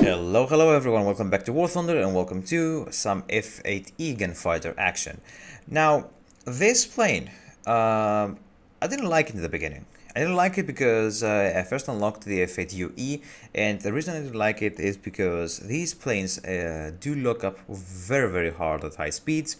Hello everyone, welcome back to Warthunder and welcome to some F8E Gunfighter action. Now, this plane, I didn't like it in the beginning. I didn't like it because I first unlocked the F8UE, and the reason I didn't like it is because these planes do lock up very hard at high speeds.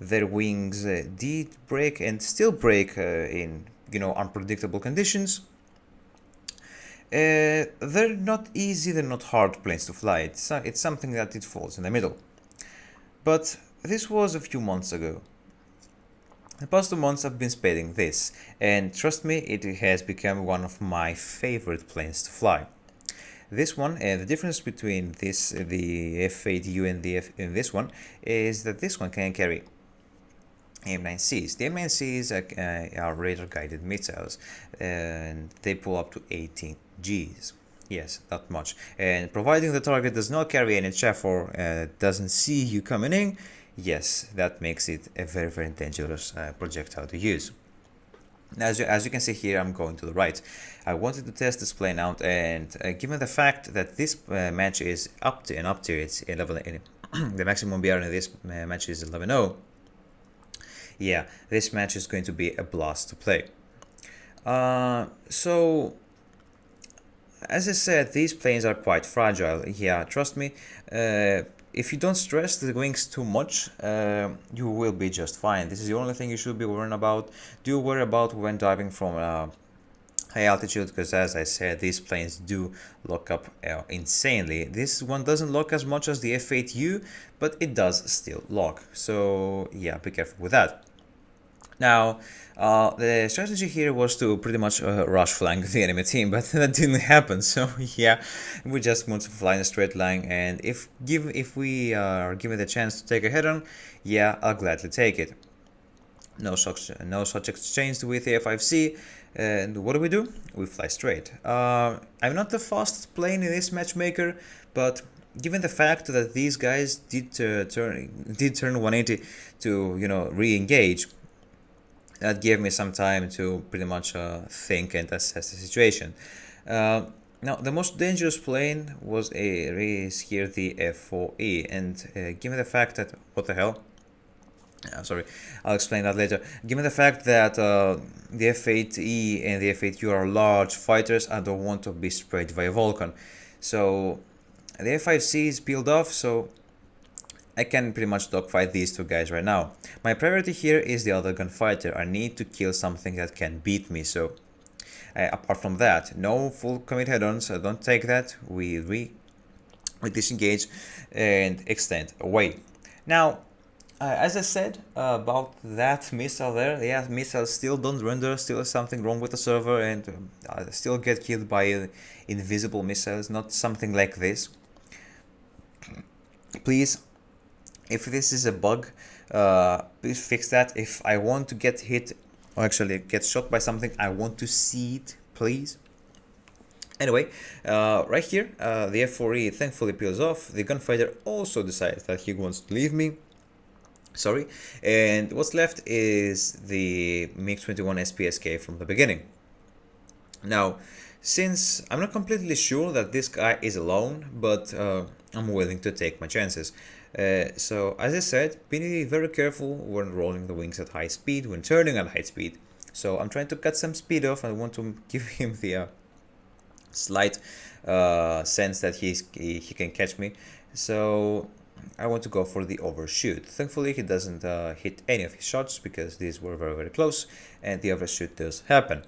Their wings did break and still break in unpredictable conditions. They're not easy, they're not hard planes to fly. It's something that it falls in the middle. But this was a few months ago. The past 2 months I've been spading this, and trust me, it has become one of my favorite planes to fly. This one, the difference between the F8U and this one, is that this one can carry M9Cs. The M9Cs are radar-guided missiles, and they pull up to 18 Gs. Yes, that much. And providing the target does not carry any chaff or doesn't see you coming in, yes, that makes it a very dangerous projectile to use. As you can see here, I'm going to the right. I wanted to test this plane out, and given the fact that this match is up to it's 11, the maximum BR in this match is 11-0. Yeah, this match is going to be a blast to play. So, as I said, these planes are quite fragile. Yeah, trust me. If you don't stress the wings too much, you will be just fine. This is the only thing you should be worrying about. Do worry about when diving from high altitude, because as I said, these planes do lock up insanely. This one doesn't lock as much as the F8U, but it does still lock. So yeah, be careful with that. Now, the strategy here was to pretty much rush flank the enemy team, but that didn't happen. So yeah, we just want to fly in a straight line, and if we are given the chance to take a head-on, yeah, I'll gladly take it. No such exchange with the F5C, and what do? We fly straight. I'm not the fastest plane in this matchmaker, but given the fact that these guys did turn 180 to re-engage, that gave me some time to pretty much think and assess the situation. Now, the most dangerous plane is here the F4E, and given the fact that, what the hell? Sorry, I'll explain that later. Given the fact that the F8E and the F8U are large fighters, I don't want to be sprayed by a Vulcan. So, the F5C is peeled off, so I can pretty much dogfight these two guys right now. My priority here is the other gunfighter. I need to kill something that can beat me, so apart from that, no full commit head-ons, don't take that. We disengage and extend away. Now, as I said about that missile there, yeah, missiles still don't render, still something wrong with the server, and still get killed by invisible missiles, not something like this. Please, if this is a bug, please fix that. If I want to get hit, or actually get shot by something, I want to see it, please. Anyway, right here, the F4E thankfully peels off. The gunfighter also decides that he wants to leave me. Sorry. And what's left is the MiG-21 SPSK from the beginning. Now, since I'm not completely sure that this guy is alone, but I'm willing to take my chances. So, as I said, be very careful when rolling the wings at high speed, when turning at high speed. So, I'm trying to cut some speed off. I want to give him the slight sense that he can catch me. So, I want to go for the overshoot. Thankfully, he doesn't hit any of his shots because these were very close, and the overshoot does happen.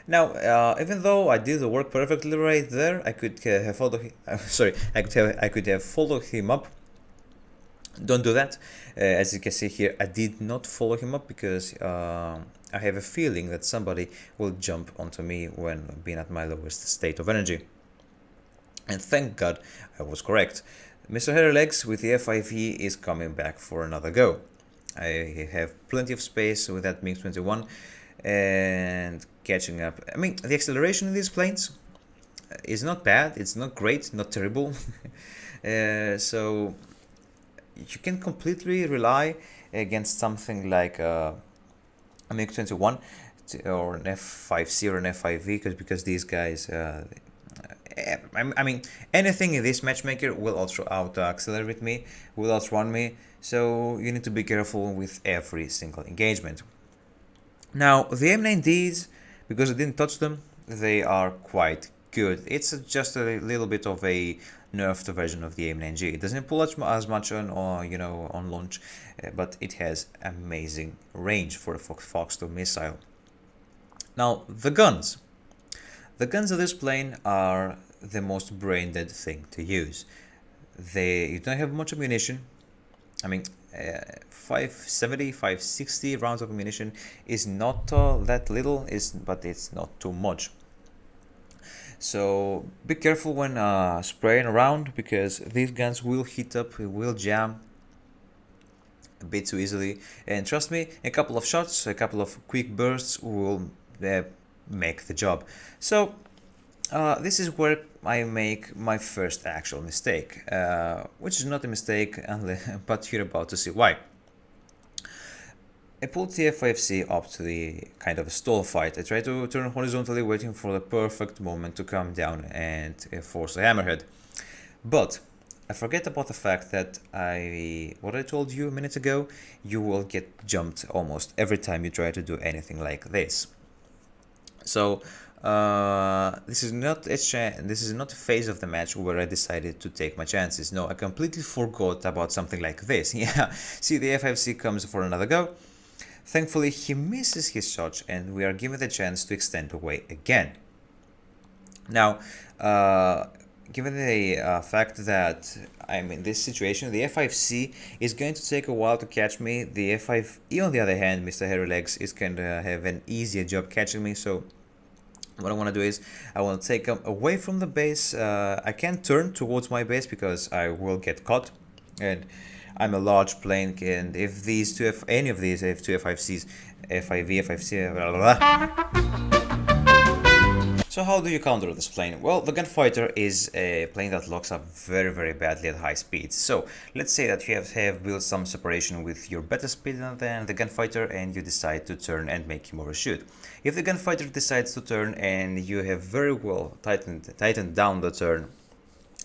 Now, even though I did the work perfectly right there, I could have followed him. I could have followed him up. Don't do that. As you can see here, I did not follow him up because I have a feeling that somebody will jump onto me when being at my lowest state of energy. And thank God I was correct. Mr. Hairlegs with the F5E is coming back for another go. I have plenty of space with that MiG-21 and catching up. I mean, the acceleration in these planes is not bad, it's not great, not terrible. So you can completely rely against something like a MiG-21 or an F5C or an F5V because these guys I mean, anything in this matchmaker will out-accelerate me, will outrun me, so you need to be careful with every single engagement. Now, the M9Ds, because I didn't touch them, they are quite good. It's just a little bit of a nerfed version of the M9G. It doesn't pull as much on, on launch, but it has amazing range for a Fox 2 missile. Now, the guns. The guns of this plane are the most brain-dead thing to use. You don't have much ammunition. I mean, 570, 560 rounds of ammunition is not that little, but it's not too much. So be careful when spraying around, because these guns will heat up, will jam a bit too easily. And trust me, a couple of shots, a couple of quick bursts will make the job. So this is where I make my first actual mistake, which is not a mistake, but you're about to see why. I pulled the F5C up to the kind of a stall fight. I tried to turn horizontally, waiting for the perfect moment to come down and force a hammerhead. But I forget about the fact that what I told you a minute ago, you will get jumped almost every time you try to do anything like this. So this is not a phase of the match where I decided to take my chances. No, I completely forgot about something like this. Yeah, see, the F5C comes for another go. Thankfully, he misses his shot, and we are given the chance to extend away again. Now, given the fact that I'm in this situation, the F5C is going to take a while to catch me. The F5E, on the other hand, Mr. Hairy Legs, is going to have an easier job catching me. So what I want to do is I want to take him away from the base. I can't turn towards my base because I will get caught, and I'm a large plane, and if any of these two F5Cs, F5V, F5C, blah, blah, blah. So how do you counter this plane? Well, the Gunfighter is a plane that locks up very, very badly at high speeds. So let's say that you have built some separation with your better speed than the Gunfighter, and you decide to turn and make him overshoot. If the Gunfighter decides to turn and you have very well tightened down the turn,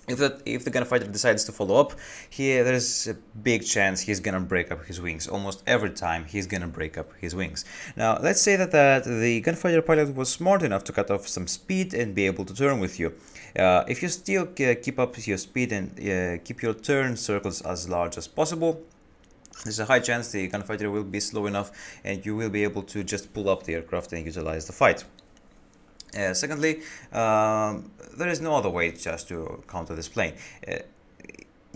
if the Gunfighter decides to follow up, there's a big chance he's gonna break up his wings. Almost every time he's gonna break up his wings. Now, let's say that the Gunfighter pilot was smart enough to cut off some speed and be able to turn with you. If you still keep up your speed and keep your turn circles as large as possible, there's a high chance the Gunfighter will be slow enough and you will be able to just pull up the aircraft and utilize the fight. Secondly, there is no other way just to counter this plane.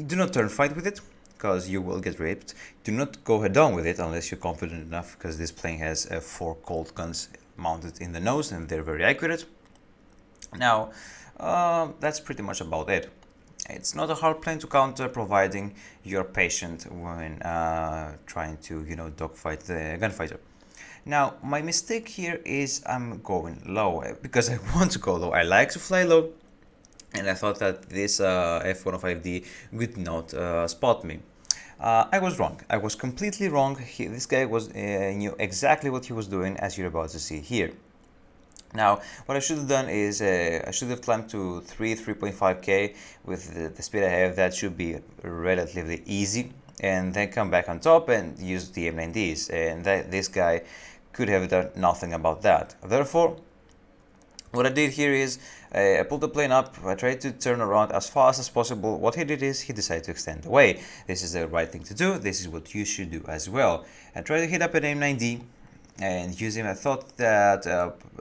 Do not turn fight with it, because you will get raped. Do not go head on with it unless you're confident enough, because this plane has 4 cold guns mounted in the nose and they're very accurate. Now, that's pretty much about it. It's not a hard plane to counter, providing you're patient when trying to, dogfight the Gunfighter. Now, my mistake here is I'm going low, because I want to go low. I like to fly low, and I thought that this F-105D would not spot me. I was wrong. I was completely wrong. This guy knew exactly what he was doing, as you're about to see here. Now, what I should have done is I should have climbed to 3.5k with the speed I have. That should be relatively easy, and then come back on top and use the M9Ds, and this guy could have done nothing about that. Therefore, what I did here is I pulled the plane up. I tried to turn around as fast as possible. What he did is he decided to extend away. This is the right thing to do. This is what you should do as well. I tried to hit up an M9D and use him. I thought that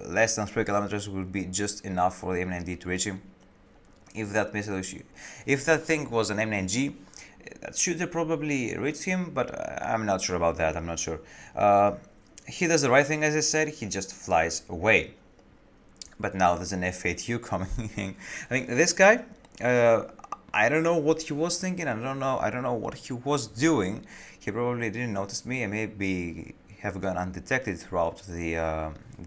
less than 3 kilometers would be just enough for the M9D to reach him. If that thing was an M9G, that should have probably reached him, but I'm not sure about that. I'm not sure. He does the right thing, as I said. He just flies away. But now there's an F8U coming in. I think this guy, I don't know what he was thinking. I don't know what he was doing. He probably didn't notice me and maybe have gone undetected throughout the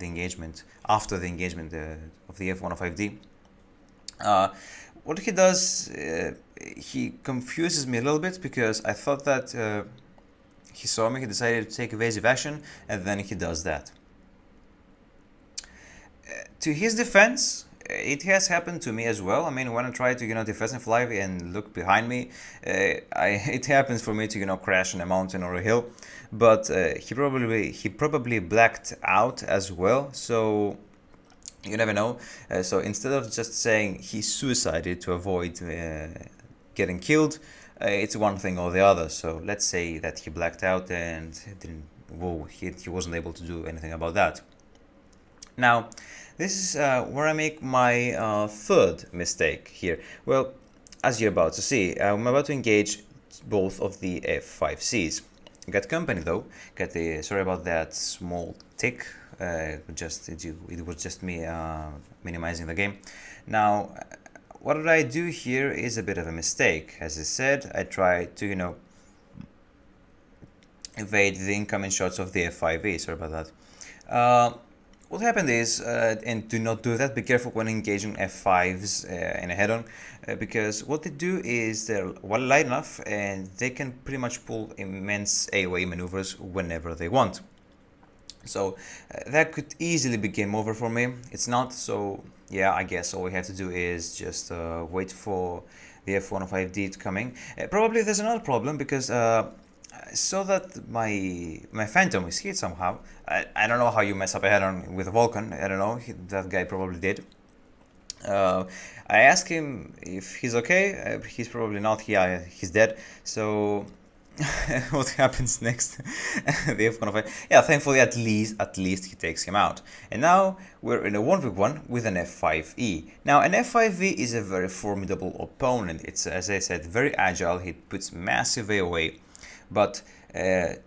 engagement, after the engagement of the F-105D. What he does, he confuses me a little bit, because I thought that he saw me, he decided to take evasive action, and then he does that. To his defense, it has happened to me as well. I mean, when I try to, defensive fly and look behind me, it happens for me to, crash on a mountain or a hill. But he probably blacked out as well. So you never know. So instead of just saying he suicided to avoid getting killed, it's one thing or the other. So let's say that he blacked out and he wasn't able to do anything about that. Now, this is where I make my third mistake here. Well, as you're about to see, I'm about to engage both of the F5Cs. Got company though. Sorry about that small tick. It was just me minimizing the game. Now, what did I do here is a bit of a mistake. As I said, I tried to evade the incoming shots of the F5E. Sorry about that. What happened is, and do not do that, be careful when engaging F5s in a head-on, because what they do is they're well light enough and they can pretty much pull immense AoE maneuvers whenever they want. So that could easily be game over for me. It's not, so yeah, I guess all we have to do is just wait for the F105D to coming. Probably there's another problem because I saw that my Phantom is hit somehow. I don't know how you mess up a head-on with a Vulcan. I don't know. That guy probably did. I asked him if he's okay. He's probably not. He's dead. So what happens next? The F105. Yeah, thankfully at least he takes him out. And now we're in a 1v1 with an F5E. Now an F5E is a very formidable opponent. It's, as I said, very agile. He puts massive AoE. But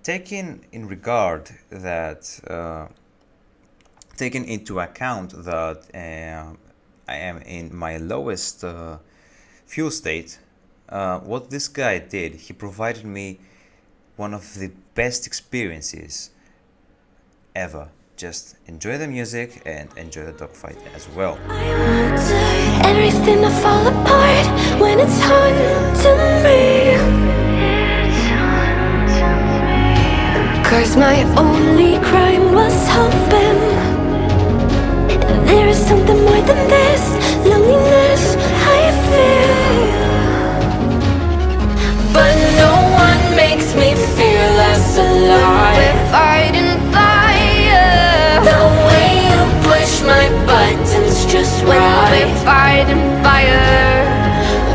taking into account that I am in my lowest fuel state, what this guy did, he provided me one of the best experiences ever. Just enjoy the music and enjoy the dogfight as well. I want everything to fall apart when it's hard to me. 'Cause my only crime was hoping there is something more than this loneliness I feel. But no one makes me feel less alive. We're fighting fire. The way you push my buttons just right. We're fighting fire.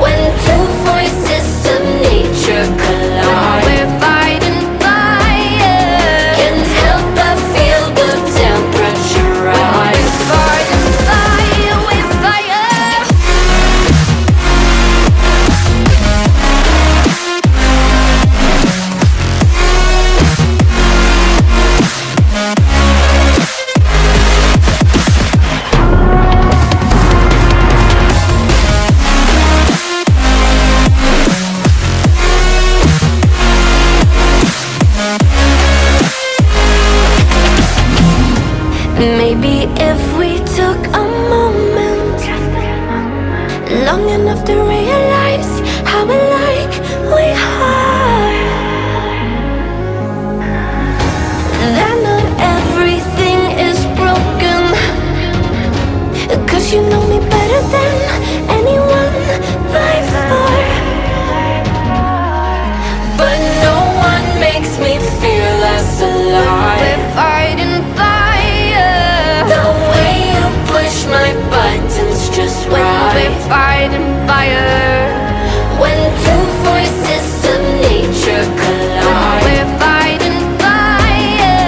When two voices of nature collide. We're fighting fire. Can't help but feel the temperature rise. We're fighting fire. We're fire. Maybe if we took a moment long enough to realize how alike we are, that not everything is broken. 'Cause you know me better than anyone by far. But no one makes me feel less alive. We're fighting fire. The way you push my buttons just right. We're fighting fire. When two voices of nature collide. We're fighting fire.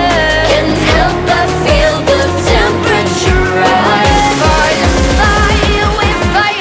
Can't help but feel the temperature rise. We're fighting fire. We're fire.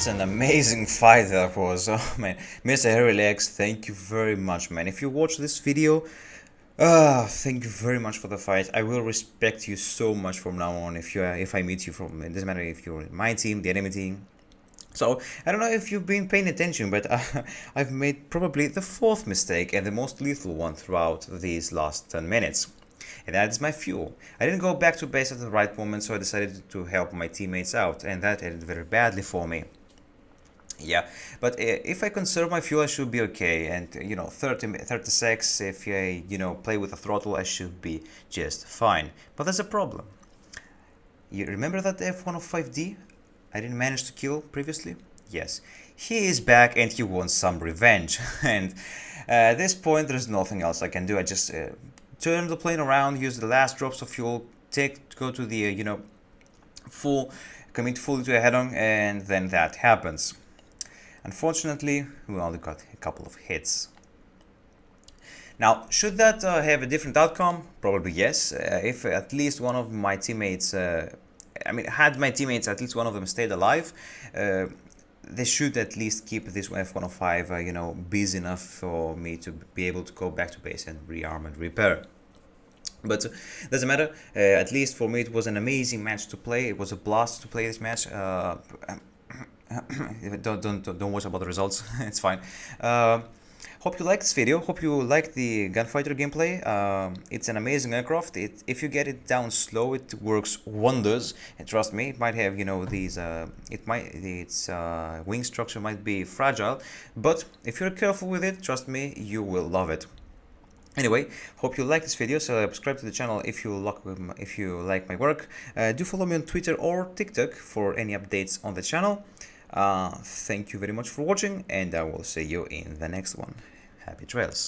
What an amazing fight that was. Oh man, Mr. Hairy Legs, thank you very much, man. If you watch this video, thank you very much for the fight. I will respect you so much from now on if I meet you from, it doesn't matter if you're in my team, the enemy team. So, I don't know if you've been paying attention, but I've made probably the 4th mistake and the most lethal one throughout these last 10 minutes. And that is my fuel. I didn't go back to base at the right moment, so I decided to help my teammates out, and that ended very badly for me. Yeah, but if I conserve my fuel, I should be okay, and 36, if I, play with a throttle, I should be just fine. But there's a problem. You remember that F1 of 5D I didn't manage to kill previously? Yes, he is back and he wants some revenge. And at this point there's nothing else I can do. I just turn the plane around, use the last drops of fuel, go to the commit fully to a head-on, and then that happens. Unfortunately, we only got a couple of hits. Now, should that have a different outcome? Probably yes. If at least one of my teammates had my teammates, at least one of them stayed alive, they should at least keep this F105, busy enough for me to be able to go back to base and rearm and repair. But doesn't matter. At least for me, it was an amazing match to play. It was a blast to play this match. Don't watch about the results. It's fine. Hope you liked this video. Hope you liked the Gunfighter gameplay. It's an amazing aircraft. If you get it down slow, it works wonders. And trust me, it might have its wing structure might be fragile, but if you're careful with it, trust me, you will love it. Anyway, hope you like this video. So subscribe to the channel if you like my work. Do follow me on Twitter or TikTok for any updates on the channel. Thank you very much for watching, and I will see you in the next one. Happy trails.